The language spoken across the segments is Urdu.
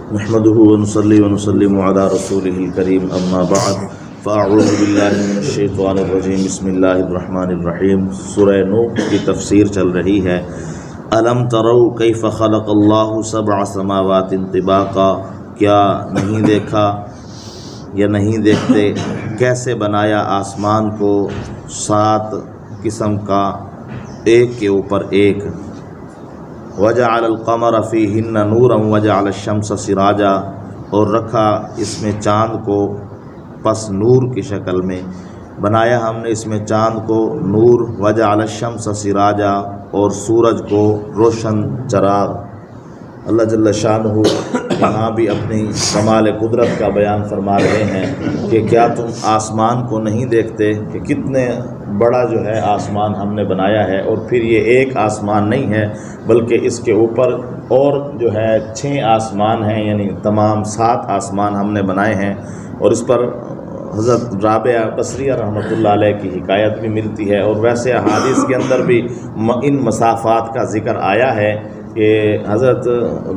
نحمده ونصلي ونسلم على رسوله الكريم اما بعد فاعوذ باللہ من الشیطان الرجیم بسم اللہ الرحمن الرحیم۔ سورہ نوح کی تفسیر چل رہی ہے۔ الم تروا کیف خلق اللہ سبع سماوات طباقا، کیا نہیں دیکھا یا نہیں دیکھتے کیسے بنایا آسمان کو 7 قسم کا ایک کے اوپر ایک۔ وجعل القمر فیہن نورا وجعل الشمس سراجا، اور رکھا اس میں چاند کو پس نور کی شکل میں بنایا ہم نے اس میں چاند کو نور، وجعل الشمس سراجا، اور سورج کو روشن چراغ۔ اللہ جل شانہ یہاں بھی اپنی کمال قدرت کا بیان فرما رہے ہیں کہ کیا تم آسمان کو نہیں دیکھتے کہ کتنے بڑا جو ہے آسمان ہم نے بنایا ہے، اور پھر یہ ایک آسمان نہیں ہے بلکہ اس کے اوپر اور جو ہے 6 آسمان ہیں، یعنی تمام 7 آسمان ہم نے بنائے ہیں۔ اور اس پر حضرت رابعہ بصریہ رحمۃ اللہ علیہ کی حکایت بھی ملتی ہے، اور ویسے احادیث کے اندر بھی ان مسافات کا ذکر آیا ہے کہ حضرت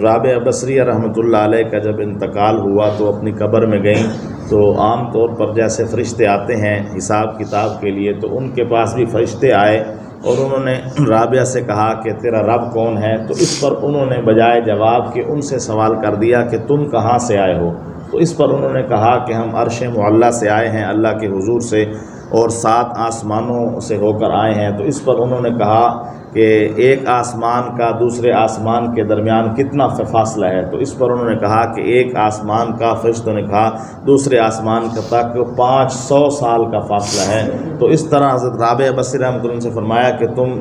رابعہ بصریہ رحمۃ اللہ علیہ کا جب انتقال ہوا تو اپنی قبر میں گئیں، تو عام طور پر جیسے فرشتے آتے ہیں حساب کتاب کے لیے، تو ان کے پاس بھی فرشتے آئے اور انہوں نے رابعہ سے کہا کہ تیرا رب کون ہے؟ تو اس پر انہوں نے بجائے جواب کہ ان سے سوال کر دیا کہ تم کہاں سے آئے ہو؟ تو اس پر انہوں نے کہا کہ ہم عرش معلیٰ سے آئے ہیں، اللہ کے حضور سے، اور 7 آسمانوں سے ہو کر آئے ہیں۔ تو اس پر انہوں نے کہا کہ ایک آسمان کا دوسرے آسمان کے درمیان کتنا فاصلہ ہے؟ تو اس پر انہوں نے کہا کہ ایک آسمان کا، فرشتوں نے کہا دوسرے آسمان کا تک 500 سال کا فاصلہ ہے۔ تو اس طرح حضرت رابعہ بصری رحمۃ اللہ سے فرمایا کہ تم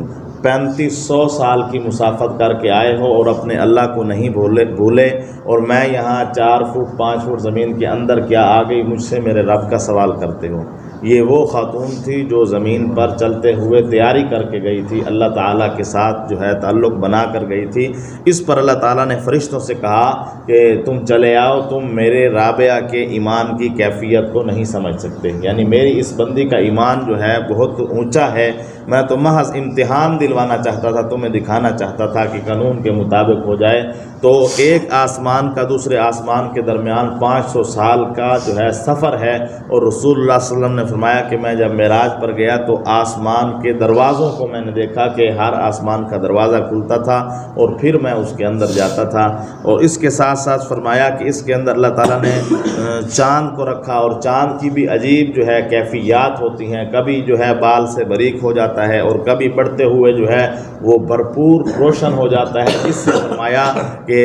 3500 سال کی مسافت کر کے آئے ہو اور اپنے اللہ کو نہیں بھولے، اور میں یہاں 4 فٹ 5 فٹ زمین کے اندر کیا آ گئی، مجھ سے میرے رب کا سوال کرتے ہو؟ یہ وہ خاتون تھی جو زمین پر چلتے ہوئے تیاری کر کے گئی تھی، اللہ تعالیٰ کے ساتھ جو ہے تعلق بنا کر گئی تھی۔ اس پر اللہ تعالیٰ نے فرشتوں سے کہا کہ تم چلے آؤ، تم میرے رابعہ کے ایمان کی کیفیت کو نہیں سمجھ سکتے، یعنی میری اس بندی کا ایمان جو ہے بہت اونچا ہے، میں تو محض امتحان دلوانا چاہتا تھا، تمہیں دکھانا چاہتا تھا کہ قانون کے مطابق ہو جائے۔ تو ایک آسمان کا دوسرے آسمان کے درمیان 500 سال کا جو ہے سفر ہے، اور رسول اللہ صلی اللہ علیہ وسلم نے فرمایا کہ میں جب معراج پر گیا تو آسمان کے دروازوں کو میں نے دیکھا کہ ہر آسمان کا دروازہ کھلتا تھا اور پھر میں اس کے اندر جاتا تھا۔ اور اس کے ساتھ ساتھ فرمایا کہ اس کے اندر اللہ تعالیٰ نے چاند کو رکھا، اور چاند کی بھی عجیب جو ہے کیفیات ہوتی ہیں، کبھی جو ہے بال سے باریک ہو جاتا ہے اور کبھی بڑھتے ہوئے جو ہے وہ بھرپور روشن ہو جاتا ہے۔ اس سے فرمایا کہ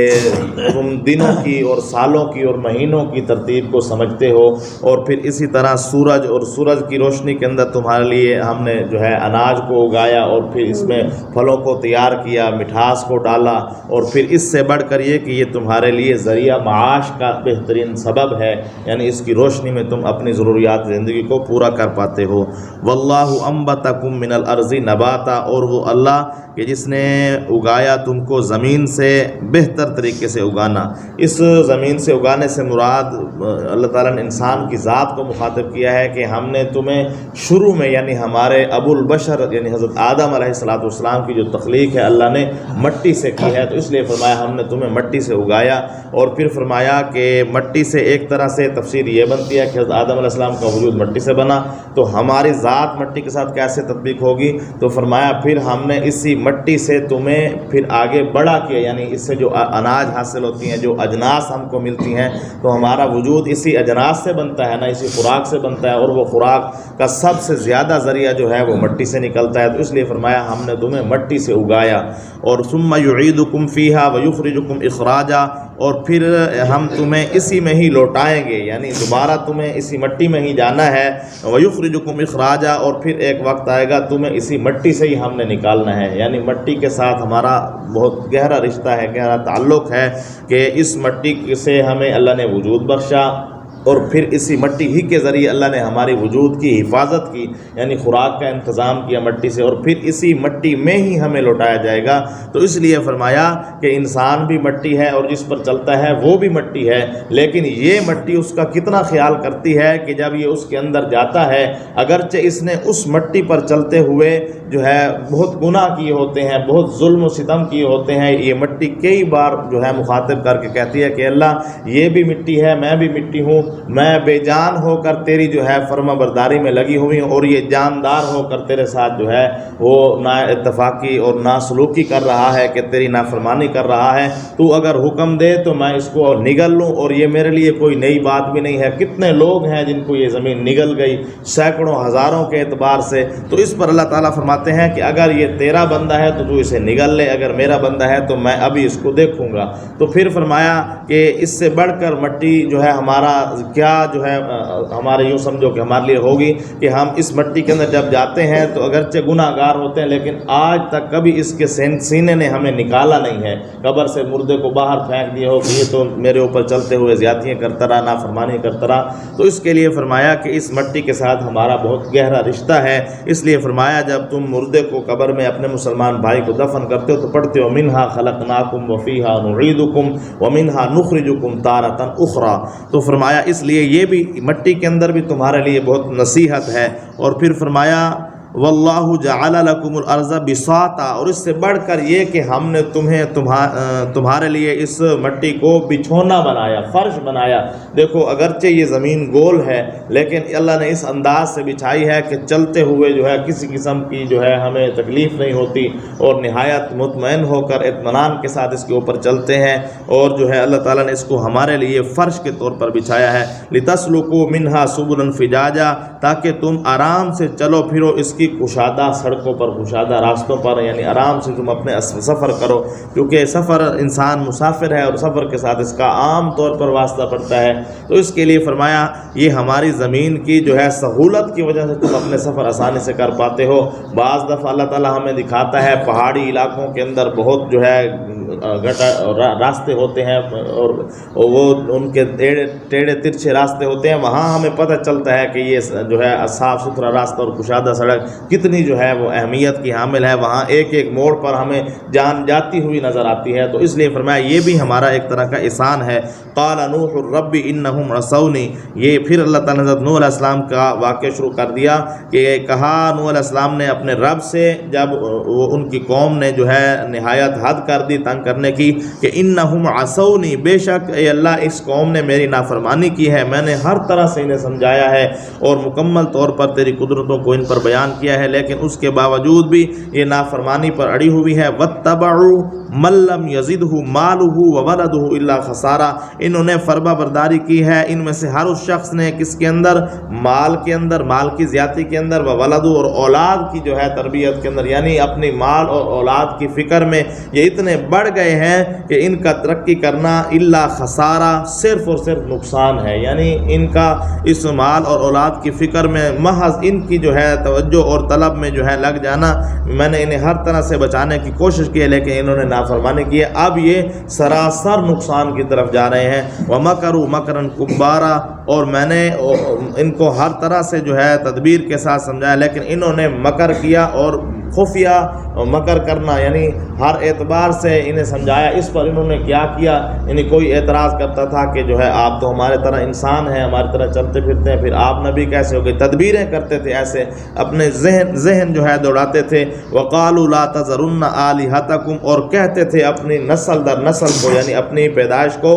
تم دنوں کی اور سالوں کی اور مہینوں کی ترتیب کو سمجھتے ہو، اور پھر اسی طرح سورج اور سورج کی روشنی کے اندر تمہارے لیے ہم نے جو ہے اناج کو اگایا، اور پھر اس میں پھلوں کو تیار کیا، مٹھاس کو ڈالا، اور پھر اس سے بڑھ کر یہ کہ یہ تمہارے لیے ذریعہ معاش کا بہترین سبب ہے، یعنی اس کی روشنی میں تم اپنی ضروریات زندگی کو پورا کر پاتے ہو۔ واللہ انبتکم من الارض نباتا، اور وہ اللہ کہ جس نے اگایا تم کو زمین سے بہتر طریقے سے اگانا۔ اس زمین سے اگانے سے مراد اللہ تعالیٰ نے انسان کی ذات کو مخاطب کیا ہے کہ ہم نے تمہیں شروع میں، یعنی ہمارے ابو البشر یعنی حضرت آدم علیہ السلام کی جو تخلیق ہے اللہ نے مٹی سے کی ہے، تو اس لیے فرمایا ہم نے تمہیں مٹی سے اگایا۔ اور پھر فرمایا کہ مٹی سے ایک طرح سے تفسیر یہ بنتی ہے کہ حضرت آدم علیہ السلام کا وجود مٹی سے بنا، تو ہماری ذات مٹی کے ساتھ کیسے تطبیق ہوگی؟ تو فرمایا پھر ہم نے اسی مٹی سے تمہیں پھر آگے بڑا کیا، یعنی اس سے جو اناج حاصل ہوتی ہیں، جو اجناس ہم کو ملتی ہیں، تو ہمارا وجود اسی اجناس سے بنتا ہے نا، اسی خوراک سے بنتا ہے، اور وہ خوراک کا سب سے زیادہ ذریعہ جو ہے وہ مٹی سے نکلتا ہے۔ تو اس لیے فرمایا ہم نے تمہیں مٹی سے اگایا، اور ثم یعیدکم فیہا ویخرجکم اخراجا، اور پھر ہم تمہیں اسی میں ہی لوٹائیں گے، یعنی دوبارہ تمہیں اسی مٹی میں ہی جانا ہے۔ ویخرجکم اخراجا، اور پھر ایک وقت آئے گا تمہیں اسی مٹی سے ہی ہم نے نکالنا ہے، یعنی مٹی کے ساتھ ہمارا بہت گہرا رشتہ ہے، گہرا تعلق ہے کہ اس مٹی سے ہمیں اللہ نے وجود بخشا، اور پھر اسی مٹی ہی کے ذریعے اللہ نے ہماری وجود کی حفاظت کی، یعنی خوراک کا انتظام کیا مٹی سے، اور پھر اسی مٹی میں ہی ہمیں لوٹایا جائے گا۔ تو اس لیے فرمایا کہ انسان بھی مٹی ہے اور جس پر چلتا ہے وہ بھی مٹی ہے، لیکن یہ مٹی اس کا کتنا خیال کرتی ہے کہ جب یہ اس کے اندر جاتا ہے، اگرچہ اس نے اس مٹی پر چلتے ہوئے جو ہے بہت گناہ کیے ہوتے ہیں، بہت ظلم و ستم کیے ہوتے ہیں، یہ مٹی کئی بار جو ہے مخاطب کر کے کہتی ہے کہ اللہ یہ بھی مٹی ہے، میں بھی مٹی ہوں، میں بے جان ہو کر تیری جو ہے فرما برداری میں لگی ہوئی ہوں، اور یہ جاندار ہو کر تیرے ساتھ جو ہے وہ نا اتفاقی اور نا سلوکی کر رہا ہے کہ تیری نافرمانی کر رہا ہے، تو اگر حکم دے تو میں اس کو نگل لوں، اور یہ میرے لیے کوئی نئی بات بھی نہیں ہے۔ کتنے لوگ ہیں جن کو یہ زمین نگل گئی سینکڑوں ہزاروں کے اعتبار سے، تو اس پر اللہ تعالیٰ فرماتے ہیں کہ اگر یہ تیرا بندہ ہے تو اسے نگل لے، اگر میرا بندہ ہے تو میں ابھی اس کو دیکھوں گا۔ تو پھر فرمایا کہ اس سے بڑھ کر مٹی جو ہے ہمارا کیا جو ہے ہمارے یوں سمجھو کہ ہمارے لیے ہوگی کہ ہم اس مٹی کے اندر جب جاتے ہیں تو اگرچہ گناہ گار ہوتے ہیں، لیکن آج تک کبھی اس کے سینے نے ہمیں نکالا نہیں ہے، قبر سے مردے کو باہر پھینک دیا ہو کہ یہ تو میرے اوپر چلتے ہوئے زیادتیاں کرتا رہا، نافرمانی کرتا رہا۔ تو اس کے لیے فرمایا کہ اس مٹی کے ساتھ ہمارا بہت گہرا رشتہ ہے، اس لیے فرمایا جب تم مردے کو قبر میں اپنے مسلمان بھائی کو دفن کرتے ہو تو پڑھتے ہو منہا خلقناکم وفیہا نعیدکم ومنہا نخرجکم تارۃ اخری۔ تو فرمایا اس لیے یہ بھی مٹی کے اندر بھی تمہارے لیے بہت نصیحت ہے، اور پھر فرمایا واللہ جعل لکم الارض بساطا، اور اس سے بڑھ کر یہ کہ ہم نے تمہارے لیے اس مٹی کو بچھونا بنایا، فرش بنایا۔ دیکھو اگرچہ یہ زمین گول ہے لیکن اللہ نے اس انداز سے بچھائی ہے کہ چلتے ہوئے جو ہے کسی قسم کی جو ہے ہمیں تکلیف نہیں ہوتی، اور نہایت مطمئن ہو کر اطمینان کے ساتھ اس کے اوپر چلتے ہیں، اور جو ہے اللہ تعالیٰ نے اس کو ہمارے لیے فرش کے طور پر بچھایا ہے۔ لتسلکوا منہا سبلا فجاجا، تاکہ تم آرام سے چلو پھرو اس کی کشادہ سڑکوں پر، کشادہ راستوں پر، یعنی آرام سے تم اپنے سفر کرو، کیونکہ سفر انسان مسافر ہے اور سفر کے ساتھ اس کا عام طور پر واسطہ پڑتا ہے۔ تو اس کے لیے فرمایا یہ ہماری زمین کی جو ہے سہولت کی وجہ سے تم اپنے سفر آسانی سے کر پاتے ہو۔ بعض دفعہ اللہ تعالیٰ ہمیں دکھاتا ہے پہاڑی علاقوں کے اندر بہت جو ہے راستے ہوتے ہیں، اور وہ ان کے ٹیڑھے ترچھے راستے ہوتے ہیں، وہاں ہمیں پتہ چلتا ہے کہ یہ جو ہے صاف ستھرا راستہ اور کشادہ سڑک کتنی جو ہے وہ اہمیت کی حامل ہے، وہاں ایک ایک موڑ پر ہمیں جان جاتی ہوئی نظر آتی ہے۔ تو اس لیے فرمایا یہ بھی ہمارا ایک طرح کا احسان ہے۔ قال نوح رب انہم عصونی، یہ پھر اللہ تعالیٰ نے حضرت نوح علیہ السلام کا واقعہ شروع کر دیا کہ کہا نوح علیہ السلام نے اپنے رب سے جب وہ ان کی قوم نے جو ہے نہایت حد کر دی تنگ کرنے کی کہ انہم عصونی، بے شک اے اللہ اس قوم نے میری نافرمانی کی ہے، میں نے ہر طرح سے انہیں سمجھایا ہے اور مکمل طور پر تیری قدرتوں کو ان پر بیان کیا ہے، لیکن اس کے باوجود بھی یہ نافرمانی پر اڑی ہوئی ہے۔ وَاتَّبَعُوا مَن لَّمْ يَزِدْهُ مَالُهُ وَوَلَدُهُ إِلَّا خَسَارًا، انہوں نے فرما برداری کی ہے ان میں سے ہر اس شخص نے کس کے اندر، مال کے اندر، مال کی زیادتی کے اندر، وَوَلَدُهُ اور اولاد کی جو ہے تربیت کے اندر، یعنی اپنی مال اور اولاد کی فکر میں یہ اتنے بڑھ گئے ہیں کہ ان کا ترقی کرنا الا خسارہ، صرف اور صرف نقصان ہے، یعنی ان کا اس مال اور اولاد کی فکر میں محض ان کی جو ہے توجہ اور طلب میں جو ہے لگ جانا، میں نے انہیں ہر طرح سے بچانے کی کوشش کی ہے لیکن انہوں نے نافرمانی کی ہے، اب یہ سراسر نقصان کی طرف جا رہے ہیں۔ وَمَكَرُوا مَكْرًا كُبَّارًا، اور میں نے ان کو ہر طرح سے جو ہے تدبیر کے ساتھ سمجھایا، لیکن انہوں نے مکر کیا اور خفیہ مکر کرنا، یعنی ہر اعتبار سے انہیں سمجھایا۔ اس پر انہوں نے کیا کیا، یعنی کوئی اعتراض کرتا تھا کہ جو ہے آپ تو ہمارے طرح انسان ہیں، ہماری طرح چلتے پھرتے ہیں، پھر آپ نبی کیسے ہو گئے، تدبیریں کرتے تھے، ایسے اپنے ذہن جو ہے دوڑاتے تھے۔ وَقَالُوا لَا تَذَرُنَّ آلِهَتَكُمْ، اور کہتے تھے اپنی نسل در نسل کو، یعنی اپنی پیدائش کو،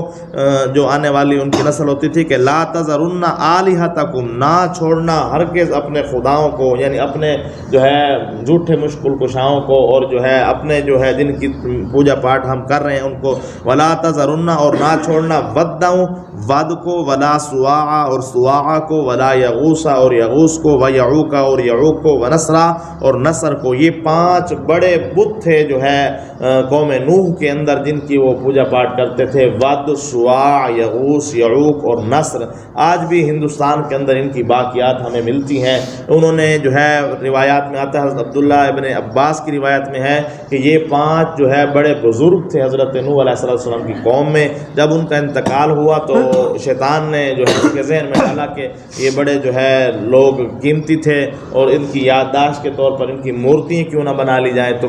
جو آنے والی ان کی نسل ہوتی تھی کہ لا تذرن آلہتکم، نہ چھوڑنا ہرگز اپنے خداؤں کو، یعنی اپنے جو ہے جھوٹے مشکل کشاؤں کو، اور جو ہے اپنے جو ہے جن کی پوجا پاٹ ہم کر رہے ہیں ان کو، ولا تذرن، اور نہ چھوڑنا ودّوں، ود کو، ولا سواع، اور سواع کو، ولا یغوس، اور یغوس کو، ویعوق، اور یعوق کو، ونسرا، اور نصر کو۔ یہ 5 بڑے بت تھے جو ہے قوم نوح کے اندر جن کی وہ پوجا پاٹ کرتے تھے، ود، سواع، یغوس، یعوق اور نصر۔ آج بھی ہندوستان کے اندر ان کی باقیات ہمیں ملتی ہیں۔ انہوں نے جو ہے روایات میں آتا ہے حضرت عبداللہ ابن عباس کی روایت میں ہے کہ یہ 5 جو ہے بڑے بزرگ تھے حضرت نوح علیہ السلام کی قوم میں. جب ان کا انتقال ہوا تو شیطان نے جو ہے ان کے ذہن میں ڈالا کہ یہ بڑے جو ہے لوگ قیمتی تھے اور ان کی یادداشت کے طور پر ان کی مورتیاں کیوں نہ بنا لی جائیں. تو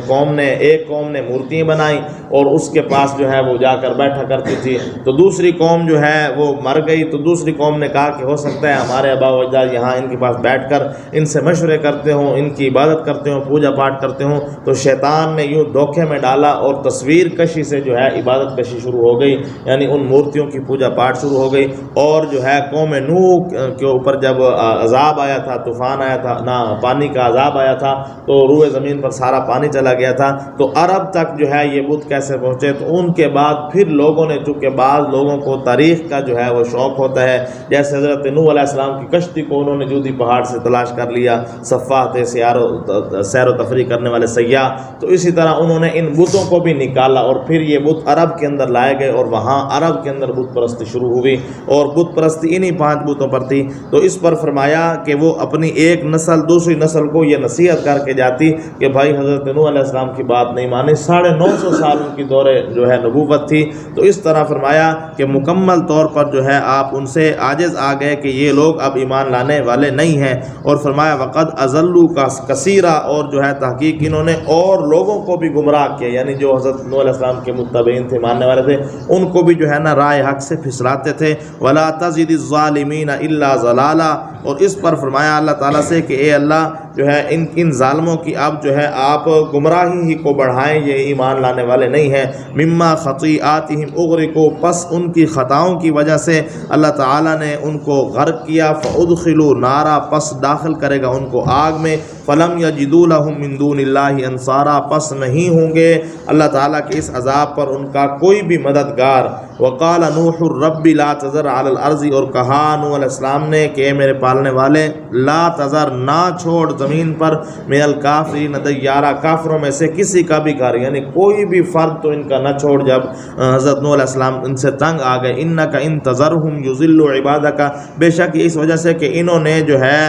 ایک قوم نے مورتیاں بنائیں اور اس کے پاس جو ہے وہ جا کر بیٹھا کرتی تھی. تو دوسری قوم جو ہے وہ مر گئی. تو دوسری قوم نے کہا کہ ہو سکتا ہے ہمارے آبا و اجداد یہاں ان کے پاس بیٹھ کر ان سے مشورے کرتے ہوں, ان کی عبادت کرتے ہوں, پوجا پاٹ کرتے ہوں. تو شیطان نے یوں دھوکے میں ڈالا اور تصویر کشی سے جو ہے عبادت کشی شروع ہو گئی, یعنی ان مورتیوں کی پوجا پاٹ شروع ہو گئی. اور جو ہے قوم نوح کے اوپر جب عذاب آیا تھا, طوفان آیا تھا, نہ پانی کا عذاب آیا تھا, تو روئے زمین پر سارا پانی چلا گیا تھا. تو عرب تک جو ہے یہ بت کیسے پہنچے. تو ان کے بعد پھر لوگوں نے, چونکہ بعض لوگوں کو تاریخ کا جو ہے وہ شوق ہوتا ہے, جیسے حضرت نوح علیہ السلام کی کشتی کو انہوں نے جودی پہاڑ سے تلاش کر لیا, سفاح تھے سیر و تفریح کرنے والے سیاح. تو اسی طرح انہوں نے ان بتوں کو بھی نکالا اور پھر یہ بت عرب کے اندر لائے گئے اور وہاں عرب کے اندر بت پرستی شروع ہوئی اور بت پرستی انہی 5 بتوں پر تھی. تو اس پر فرمایا کہ وہ اپنی ایک نسل دوسری نسل کو یہ نصیحت کر کے جاتی کہ بھائی حضرت نوح علیہ السلام کی بات نہیں مانی. 950 سال ان کی دور جو ہے نبوت تھی. تو اس طرح فرمایا کہ مکمل طور پر جو ہے آپ ان سے عاجز آ گئے کہ یہ لوگ اب ایمان لانے والے نہیں ہیں. اور فرمایا وقد اضلوا کثیرا, اور جو ہے تحقیق انہوں نے اور لوگوں کو بھی گمراہ کیا, یعنی جو حضرت نوح علیہ السلام کے متبعین تھے, ماننے والے تھے, ان کو بھی جو ہے نا رائے حق سے پھسلاتے تھے. ولا تزد الظالمین الا ضلالا, اور اس پر فرمایا اللہ تعالیٰ سے کہ اے اللہ جو ہے ان ظالموں کی اب جو ہے آپ گمراہی ہی کو بڑھائیں, یہ ایمان لانے والے نہیں ہیں. مما خطیئاتہم اغرقوا, پس ان کی خطاؤں کی وجہ سے اللہ تعالیٰ نے ان کو غرق کیا. فادخلوا نارا, پس داخل کرے گا ان کو آگ میں. فلم یجدوا لہم من دون اللہ انصارا, پس نہیں ہوں گے اللہ تعالیٰ کے اس عذاب پر ان کا کوئی بھی مددگار. وقال نوح رب لا تذر علی الارض, اور کہا نوح علیہ السلام نے کہ اے میرے پالنے والے, لا تذر, نہ چھوڑ زمین پر, من الکافرین دیارا, کافروں میں سے کسی کا بھی گھر, یعنی کوئی بھی فرد تو ان کا نہ چھوڑ. جب حضرت نوح علیہ السلام ان سے تنگ آ گئے, انک ان تذرہم یضلوا عبادک, بے شک اس وجہ سے کہ انہوں نے جو ہے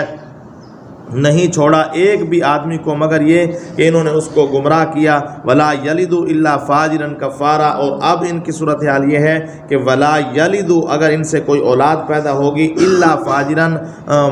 نہیں چھوڑا ایک بھی آدمی کو مگر یہ کہ انہوں نے اس کو گمراہ کیا. ولا یلد الا فاجرا کفارا, اور اب ان کی صورتحال یہ ہے کہ ولا یلد, اگر ان سے کوئی اولاد پیدا ہوگی, الا فاجرا,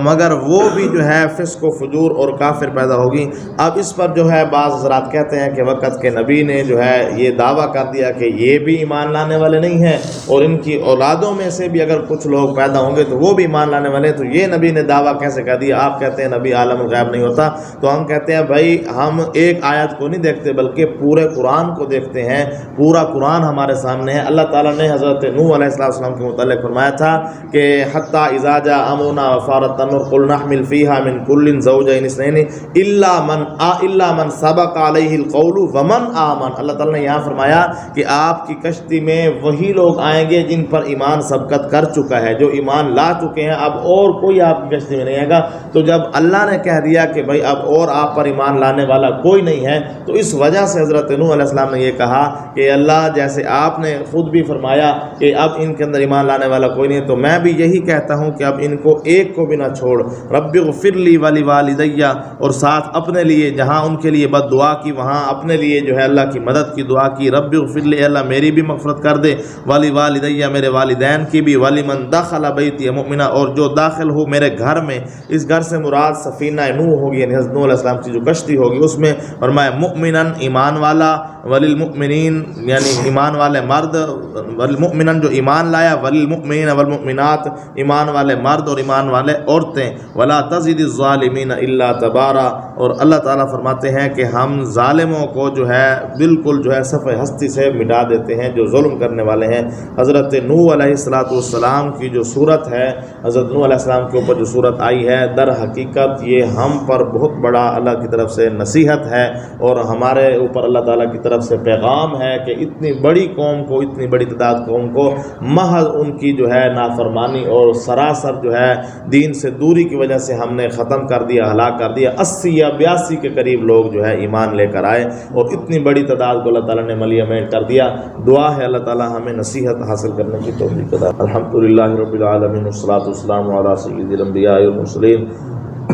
مگر وہ بھی جو ہے فسق و فجور اور کافر پیدا ہوگی. اب اس پر جو ہے بعض حضرات کہتے ہیں کہ وقت کے نبی نے جو ہے یہ دعویٰ کر دیا کہ یہ بھی ایمان لانے والے نہیں ہیں, اور ان کی اولادوں میں سے بھی اگر کچھ لوگ پیدا ہوں گے تو وہ بھی ایمان لانے والے ہیں. تو یہ نبی نے دعویٰ کیسے کر دیا؟ آپ کہتے ہیں نبی عالم الغیب نہیں ہوتا. تو ہم کہتے ہیں بھائی ہم ایک آیت کو نہیں دیکھتے بلکہ پورے قرآن کو دیکھتے ہیں. پورا قرآن ہمارے سامنے ہے. اللہ تعالیٰ نے حضرت نوح علیہ السلام کے متعلق فرمایا تھا کہ حتی اذا جاء امرنا وفارت النور قل نحمل فیہا من کل زوجین اثنین الا من سبق علیہ القول ومن آمن. اللہ تعالیٰ نے یہاں فرمایا کہ آپ کی کشتی میں وہی لوگ آئیں گے جن پر ایمان سبقت کر چکا ہے, جو ایمان لا چکے ہیں. اب اور کوئی آپ کی کشتی میں نہیں آئے گا. تو جب اللہ نے کہہ دیا کہ بھائی اب اور آپ پر ایمان لانے والا کوئی نہیں ہے, تو اس وجہ سے حضرت نوح علیہ السلام نے یہ کہا کہ اللہ جیسے آپ نے خود بھی فرمایا کہ اب ان کے اندر ایمان لانے والا کوئی نہیں ہے, تو میں بھی یہی کہتا ہوں کہ اب ان کو ایک کو بھی نہ چھوڑ. رب اغفر لی ولوالدی, اور ساتھ اپنے لیے جہاں ان کے لیے بد دعا کی وہاں اپنے لیے جو ہے اللہ کی مدد کی دعا کی. رب اغفر لی, اللہ میری بھی مغفرت کر دے. ولوالدی, میرے والدین کی بھی. ولمن دخل بیتی مؤمنا, اور جو داخل ہو میرے گھر میں. اس گھر سے مراد سفینہ نوح ہوگی, یعنی حضرت نوح علیہ السلام کی جو کشتی ہوگی اس میں. فرمایا مؤمنن, ایمان والا. وللمؤمنین, یعنی ایمان والے مرد. وللمؤمنن, جو ایمان لایا. وللمؤمنین والمؤمنات, ایمان والے مرد اور ایمان والے عورتیں. ولا تزد الظالمین الا تبارا, اور اللہ تعالیٰ فرماتے ہیں کہ ہم ظالموں کو جو ہے بالکل جو ہے صفحہ ہستی سے مٹا دیتے ہیں جو ظلم کرنے والے ہیں. حضرت نوح علیہ السلام کی جو صورت ہے, حضرت نوح علیہ السلام کے اوپر جو صورت آئی ہے, در حقیقت یہ ہم پر بہت بڑا اللہ کی طرف سے نصیحت ہے اور ہمارے اوپر اللہ تعالیٰ کی طرف سے پیغام ہے کہ اتنی بڑی قوم کو, اتنی بڑی تعداد قوم کو محض ان کی جو ہے نافرمانی اور سراسر جو ہے دین سے دوری کی وجہ سے ہم نے ختم کر دیا, ہلاک کر دیا. 80 یا 82 کے قریب لوگ جو ہے ایمان لے کر آئے اور اتنی بڑی تعداد کو اللہ تعالیٰ نے ملیہ میٹ کر دیا. دعا ہے اللہ تعالیٰ ہمیں نصیحت حاصل کرنے کی توفیق عطا. الحمدللہ رب العالمین, والصلاۃ والسلام علی سید الانبیاء والمرسلین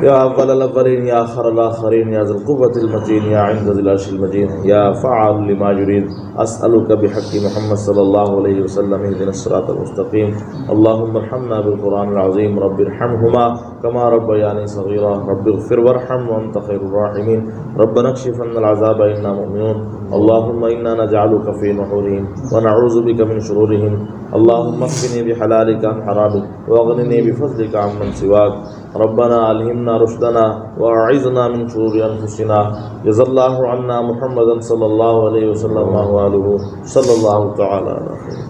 يا أول الأولين يا آخر الآخرين يا ذا القوة المتين يا عند ذي العرش المجيد يا فعال لما يريد أسألك بحق محمد صلى الله عليه وسلم اهدنا الصراط المستقيم اللهم ارحمنا بالقرآن العظيم رب ارحمهما كما ربياني صغيرا رب اغفر وارحم وأنت خير الراحمين ربنا اكشف عنا العذاب إنا مؤمنون اللهم إنا نجعلك في نحورهم ونعوذ بك من شرورهم اللهم اكفني بحلالك عن حرامك واغنني بفضلك عمن سواك ربنا ألهمنا رشدنا وأعذنا من شرور أنفسنا جزا الله عنا محمدا صلى الله عليه وسلم وآله صلى الله تعالى على خير